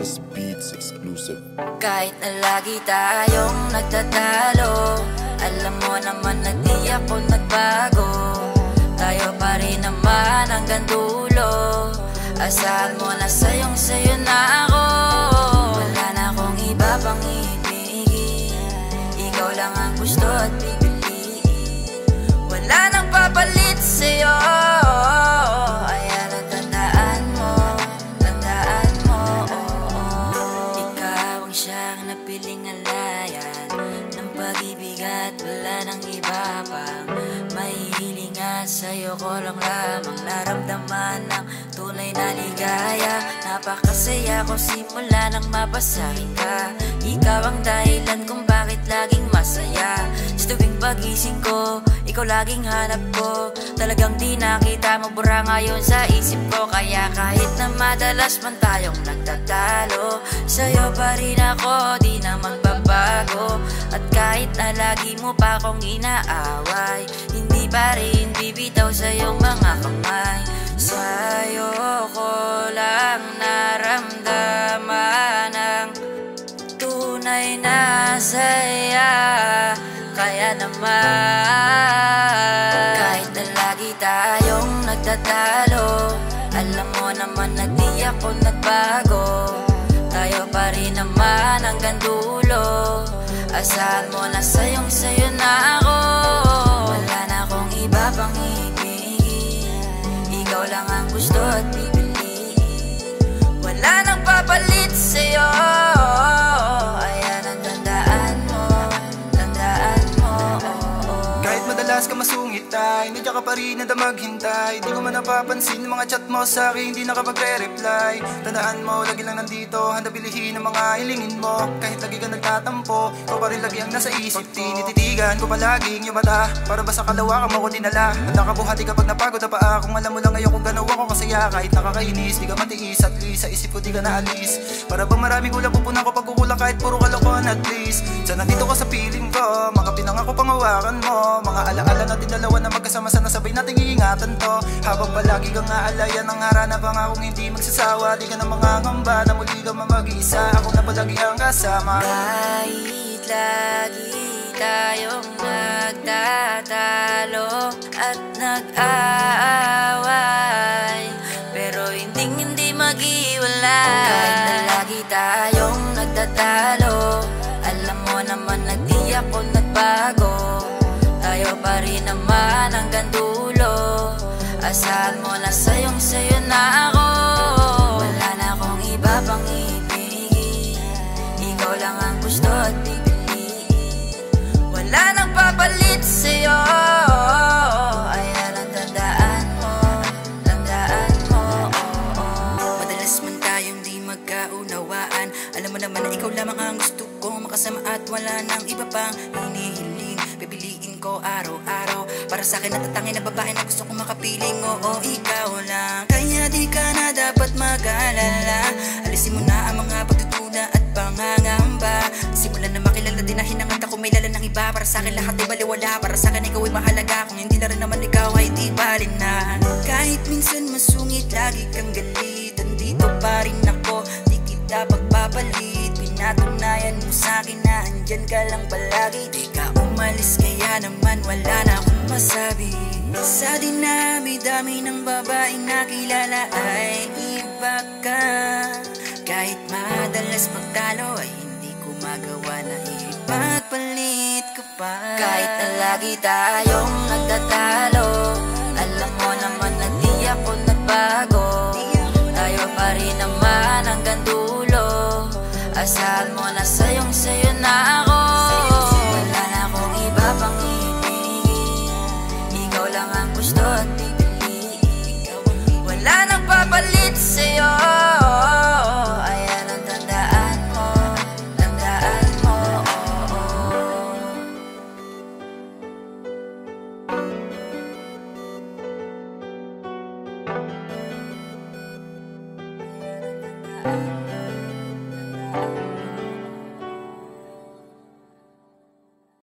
Just Beats exclusive. Kahit na lagi tayong nagtatalo, alam mo naman na di ako nagbago. Tayo pa rin naman hanggang dulo. Asahan mo na sayo na ako. Wala na akong iba pang ibigin, ikaw lang ang gusto at pipiliin. Wala nang papalit sa'yo. Ayan ang tandaan mo, ikaw ang siyang napiling alayan ng pag-ibig at wala nang iba pang mahihiling. At sa'yo ko lang lamang naramdaman ng tunay na ligaya. Napakasaya ko simula nang mapasahin ka. Ikaw ang dahilan kung bakit laging masaya. Sa tuwing pagising ko, ikaw laging hanap ko. Talagang di nakita magbura ngayon sa isip ko. Kaya kahit na madalas man tayong nagtatalo, sa'yo pa rin ako, di na magbabago. At kahit na lagi mo pa akong inaaway, hindi pa rin bibitaw sa iyong mga kamay. Sa'yo ko lang naramdaman ang tunay na saya. Kaya naman, kahit na lagi tayong nagtatalo, alam mo naman na di ako nagbago. Tayo pa rin naman hanggang dulo. Asahan mo na sayo na ako. Wala na akong iba pang ibigin, ikaw lang ang gusto at pipiliin. Wala nang papalit sa'yo. Ayan ang tandaan mo, Kahit madalas ka masungit ay nandiyan ka pa rin na maghintay. Di ko man napapansin mga chat mo sa'kin, di nakapagre-reply. Tandaan mo, lagi lang nandito, handa bilihin ang mga hilingin mo. Kahit lagi ka nagtatampo, ikaw pa rin lagi ang nasa isip ko. Tinititigan ko palaging yung mata, para ba sa kalawa ka mo ko dinala. Handa ka buhati kapag napagod na paa. Kung alam mo lang ngayon kung gano'n ako kasaya. Kahit nakakainis, di ka matiis, at least sa isip ko di ka naalis. Para bang maraming kulang pupunan ko pag kukulang kahit puro kalokohan at least. Sa nandito ka sa piling ko, mga pinangako pangawakan mo. Mga alaala natin dalawa na magkasama, sana sabay nating iingatan to. Habang palagi kang aalayan ng harana pa nga kung hindi magsasawa. Di ka na mangangamba na muli ka mag-isa, ako na palagi ang kasama. Kahit lagi tayong nagtatalo at nag-aaway, pero hindi maghiwalay. Kahit na lagi tayong nagtatalo, alam mo naman na di ako nagbago. Tayo pa rin naman hanggang dulo. Asahan mo na sayo na ako. Wala na akong iba pang ibigin, ikaw lang ang gusto at pipiliin. Wala nang papalit sa'yo. Ayan ang tandaan mo, Madalas man tayong di magkaunawaan, alam mo naman na ikaw lamang ang gusto kong makasama. At wala nang iba pang hinihiling, pipiliin ko araw-araw. Para sa akin natatangin na babae na gusto kong makapiling. Oo, ikaw lang. Kaya di ka na dapat mag-alala, alisin mo na ang mga pagtutuna at pangangamba. Simulan na makilala din na hinangat ako may lala ng iba. Para sa akin lahat ay baliwala, para sa akin ikaw ay mahalaga. Kung hindi na rin naman ikaw ay di balin na. Kahit minsan masungit, lagi kang galit, andito pa rin ako, di kita pagpapalit. Pinatunayan mo sa'kin na andyan ka lang palagi. Di ka umalis kaya naman wala na akong masabi. Sa dinami-dami ng babaeng nakilala ay iba ka. Kahit madalas magtalo ay hindi ko magawa na ipagpalit ka pa. Kahit na lagi tayong nagtatalo, alam mo naman na di ako nagbago. Tayo pa rin naman hanggang dulo. Asahan mo na sayo na ako.